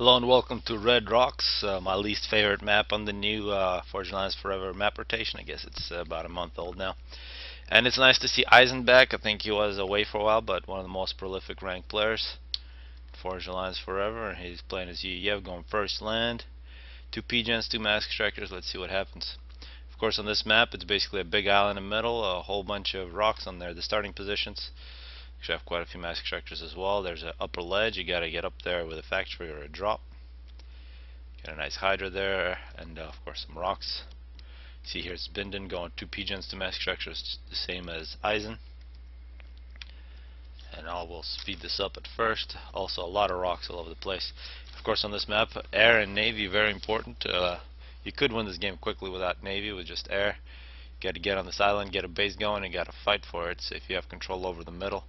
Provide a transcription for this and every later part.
Hello and welcome to Red Rocks, my least favorite map on the new Forge Alliance Forever map rotation. I guess it's about a month old now. And it's nice to see Isen back. I think he was away for a while, but one of the most prolific ranked players. Forge Alliance Forever. He's playing as UEF, going first land. 2 P-Gens, 2 Mask Extractors. Let's see what happens. Of course, on this map, it's basically a big island in the middle, a whole bunch of rocks on there. The starting positions. Actually, I have quite a few Mask Extractors as well. There's an upper ledge. You gotta get up there with a factory or a drop. Got a nice Hydra there, and of course some rocks. See here, SirZbinden going 2 P-Gens to Mask Extractors, the same as Isen. And I will speed this up at first. Also, a lot of rocks all over the place. Of course, on this map, air and navy very important. You could win this game quickly without navy, with just air. You got to get on this island, get a base going, and got to fight for it. So if you have control over the middle,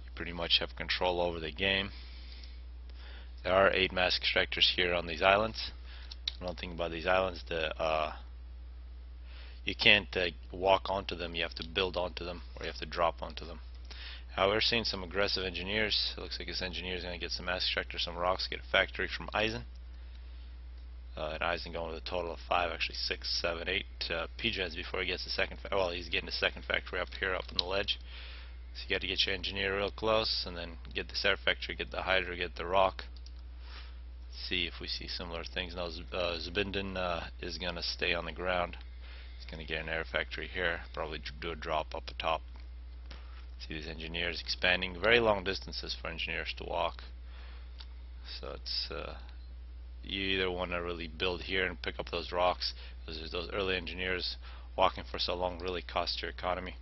you pretty much have control over the game. There are 8 Mask Extractors here on these islands. One thing about these islands, you can't walk onto them. You have to build onto them, or you have to drop onto them. We're seeing some aggressive engineers. It looks like this engineer is going to get some Mask Extractors, some rocks, get a factory from Isen. And Isen going with a total of 5, actually 6, 7, 8 P-Gens before he gets the second. Well, he's getting the second factory up here, up on the ledge. So you got to get your engineer real close, and then get this air factory, get the Hydra, get the rock. See if we see similar things. Now SirZbinden is going to stay on the ground. He's going to get an air factory here, probably do a drop up the top. See these engineers expanding, very long distances for engineers to walk. So it's you either want to really build here and pick up those rocks. Those early engineers walking for so long really cost your economy.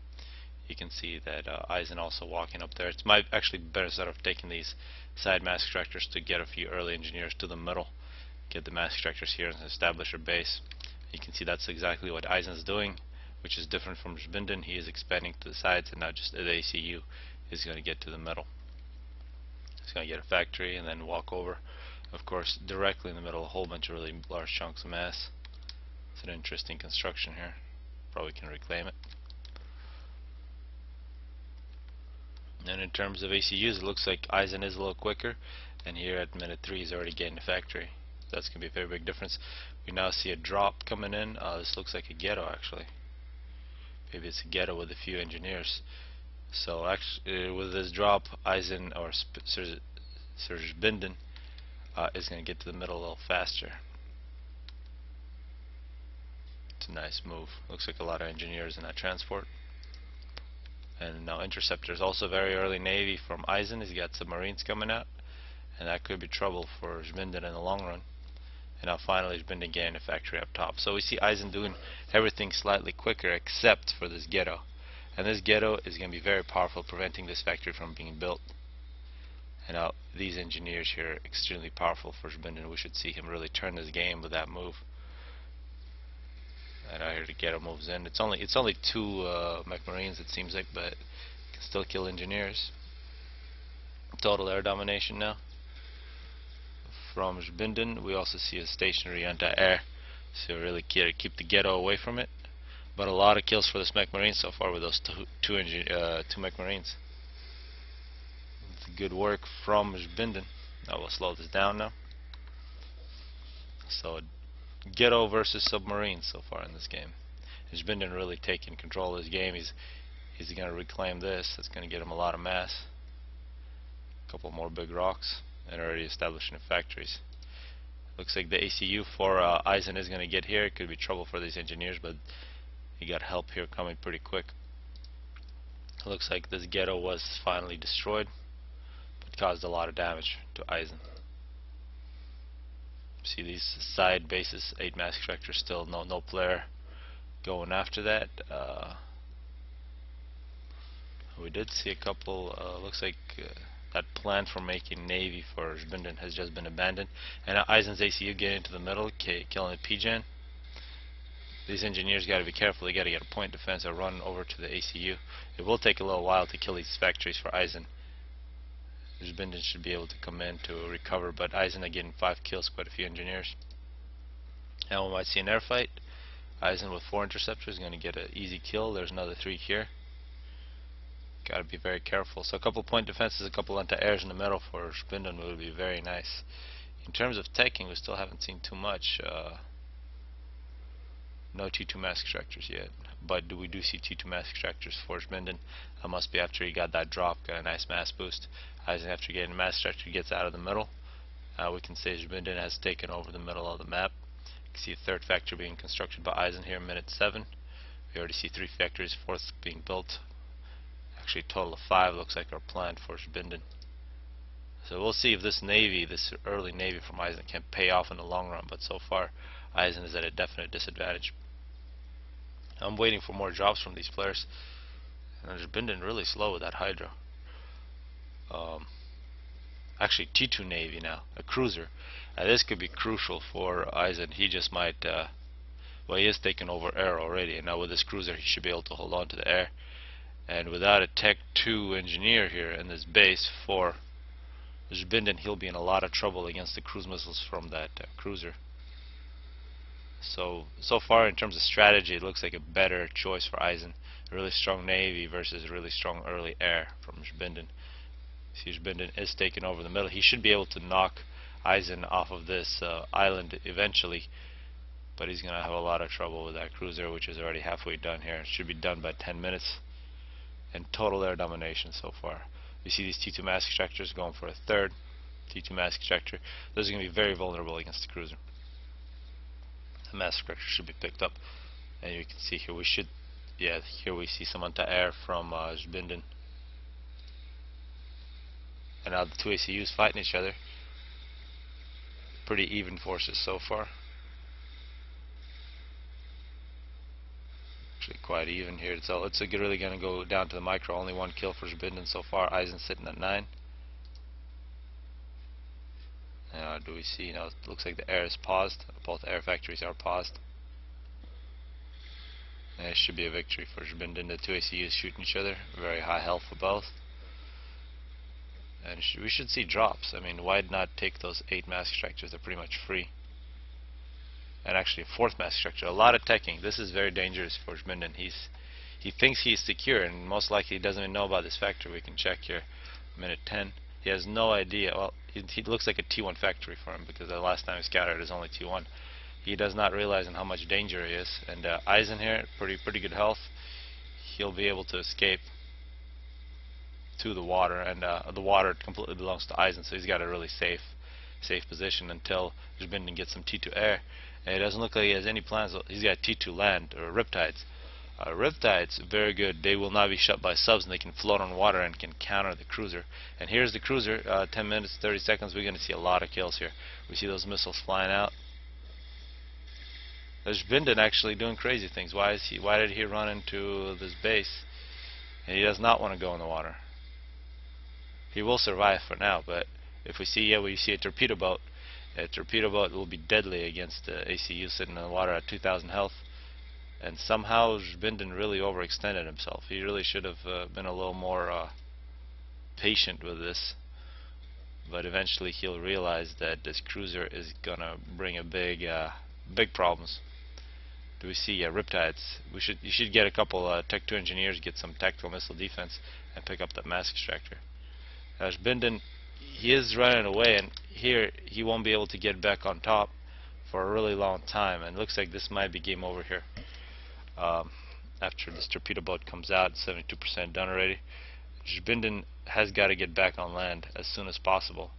You can see that Isen also walking up there. It's actually better set of taking these side Mask Extractors to get a few early engineers to the middle, get the Mask Extractors here and establish a base. You can see that's exactly what Isen's doing, which is different from SirZbinden. He is expanding to the sides, and now just the ACU is going to get to the middle. He's going to get a factory and then walk over. Of course, directly in the middle, a whole bunch of really large chunks of mass. It's an interesting construction here. Probably can reclaim it. And in terms of ACUs, it looks like Isen is a little quicker, and here at minute 3 he's already getting a factory. That's going to be a very big difference. We now see a drop coming in. This looks like a ghetto actually. Maybe it's a ghetto with a few engineers. So actually, with this drop, Isen or SirZbinden is going to get to the middle a little faster. It's a nice move. Looks like a lot of engineers in that transport. And now interceptors, also very early navy from Isen. He's got submarines coming out, and that could be trouble for SirZbinden in the long run. And now finally SirZbinden getting a factory up top. So we see Isen doing everything slightly quicker except for this ghetto. And this ghetto is going to be very powerful, preventing this factory from being built. And now these engineers here are extremely powerful for SirZbinden. We should see him really turn this game with that move. And I hear the ghetto moves in. It's only 2 mech marines, it seems like, but can still kill engineers. Total air domination now from SirZbinden. We also see a stationary anti-air, so really keep the ghetto away from it. But a lot of kills for this mech marine so far with those two mech marines. It's good work from SirZbinden. Now we'll slow this down now. So ghetto versus submarines so far in this game. SirZbinden really taking control of this game. He's going to reclaim this. That's going to get him a lot of mass. A couple more big rocks, and already establishing the factories. Looks like the ACU for Isen is going to get here. It could be trouble for these engineers, but he got help here coming pretty quick. Looks like this ghetto was finally destroyed, but caused a lot of damage to Isen. See these side bases, 8 Mask Extractors still, no player going after that. We did see a couple, looks like that plan for making navy for SirZbinden has just been abandoned. And Isen's ACU getting into the middle, killing the P-Gen. These engineers got to be careful. They got to get a point defense or run over to the ACU. It will take a little while to kill these factories for Isen. SirZbinden should be able to come in to recover, but Isen are getting 5 kills, quite a few engineers. Now we might see an air fight. Isen with 4 interceptors is going to get an easy kill. There's another 3 here. Got to be very careful. So a couple point defenses, a couple anti-airs in the middle for SirZbinden would be very nice. In terms of teching, we still haven't seen too much. No T2 mass extractors yet, but we do see T2 mass extractors for SirZbinden. That must be after he got that drop, got a nice mass boost. Isen, after getting a mass extractor, gets out of the middle. We can say SirZbinden has taken over the middle of the map. You can see a third factory being constructed by Isen here, minute 7. We already see 3 factories, fourth being built. Actually, a total of 5 looks like are planned for SirZbinden. So we'll see if this navy, this early navy from Isen, can pay off in the long run. But so far, Isen is at a definite disadvantage. I'm waiting for more drops from these players. And SirZbinden really slow with that Hydra. Actually, T2 navy now, a cruiser. This could be crucial for Isen. He just might. Well, he is taking over air already, and now with this cruiser, he should be able to hold on to the air. And without a Tech 2 engineer here in this base for SirZbinden, he'll be in a lot of trouble against the cruise missiles from that cruiser. So far in terms of strategy, it looks like a better choice for Isen. A really strong navy versus a really strong early air from SirZbinden. See, SirZbinden is taking over the middle. He should be able to knock Isen off of this island eventually, but he's going to have a lot of trouble with that cruiser, which is already halfway done here. It should be done by 10 minutes. And total air domination so far. We see these T2 mass extractors going for a third T2 mass extractor. Those are going to be very vulnerable against the cruiser. The mass extractor should be picked up, and you can see here here we see some anti-air from SirZbinden. And now the two ACUs fighting each other. Pretty even forces so far. Actually quite even here. So it's really going to go down to the micro. Only 1 kill for SirZbinden so far. Isen sitting at 9. Now do we see, now it looks like the air is paused. Both air factories are paused. And it should be a victory for SirZbinden. The two ACUs shooting each other. Very high health for both. And we should see drops. I mean, why not take those 8 mass extractors? They're pretty much free. And actually a 4th mass extractor. A lot of teching. This is very dangerous for SirZbinden. He thinks he's secure, and most likely he doesn't even know about this factory. We can check here. Minute 10. He has no idea. Well, he looks like a T1 factory for him, because the last time he scattered is only T1. He does not realize in how much danger he is. And Isen here, pretty good health. He'll be able to escape to the water, and the water completely belongs to Isen, so he's got a really safe position until SirZbinden gets some T2 air. And it doesn't look like he has any plans. He's got T2 land, or Riptides. Riptides, very good. They will not be shot by subs, and they can float on water and can counter the cruiser. And here's the cruiser. 10 minutes, 30 seconds. We're going to see a lot of kills here. We see those missiles flying out. There's SirZbinden actually doing crazy things. Why did he run into this base? And he does not want to go in the water. He will survive for now, but if we see a torpedo boat. A torpedo boat will be deadly against the ACU sitting in the water at 2,000 health. And somehow SirZbinden really overextended himself. He really should have been a little more patient with this. But eventually he'll realize that this cruiser is gonna bring a big problems. Do we see Riptides? You should get a couple Tech 2 engineers, get some tactical missile defense, and pick up that mass extractor. SirZbinden, he is running away, and here he won't be able to get back on top for a really long time, and it looks like this might be game over here. After this torpedo boat comes out, 72% done already. SirZbinden has got to get back on land as soon as possible,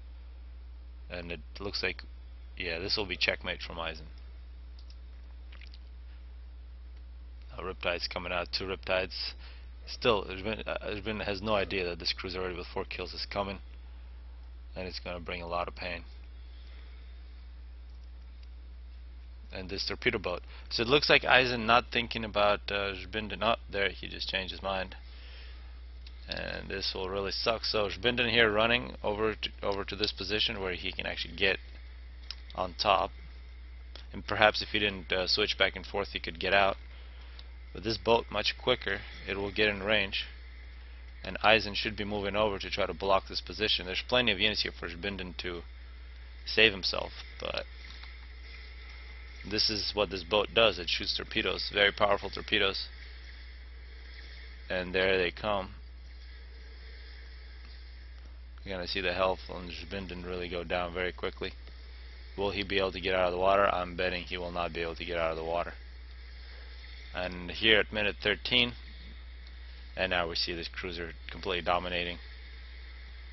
and it looks like, yeah, this will be checkmate from Isen. Riptides coming out, 2 Riptides. Still, SirZbinden has no idea that this cruiser already with 4 kills is coming, and it's going to bring a lot of pain. And this torpedo boat. So it looks like Isen not thinking about SirZbinden. Oh, there, he just changed his mind. And this will really suck. So SirZbinden here running over to this position where he can actually get on top. And perhaps if he didn't switch back and forth, he could get out. But this boat much quicker, it will get in range, and Isen should be moving over to try to block this position. There's plenty of units here for SirZbinden to save himself, but this is what this boat does. It shoots torpedoes, very powerful torpedoes, and there they come. You're gonna see the health on SirZbinden really go down very quickly. Will he be able to get out of the water? I'm betting he will not be able to get out of the water. And here at minute 13, and now we see this cruiser completely dominating.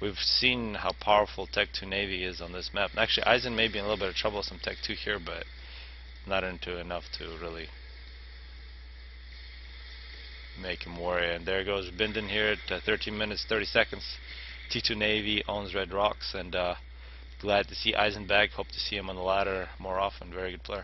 We've seen how powerful Tech 2 Navy is on this map. Actually, Isen may be in a little bit of trouble with some Tech 2 here, but not into enough to really make him worry. And there goes Binden here at 13 minutes 30 seconds. T2 Navy owns Red Rocks, and glad to see Isen back. Hope to see him on the ladder more often. Very good player.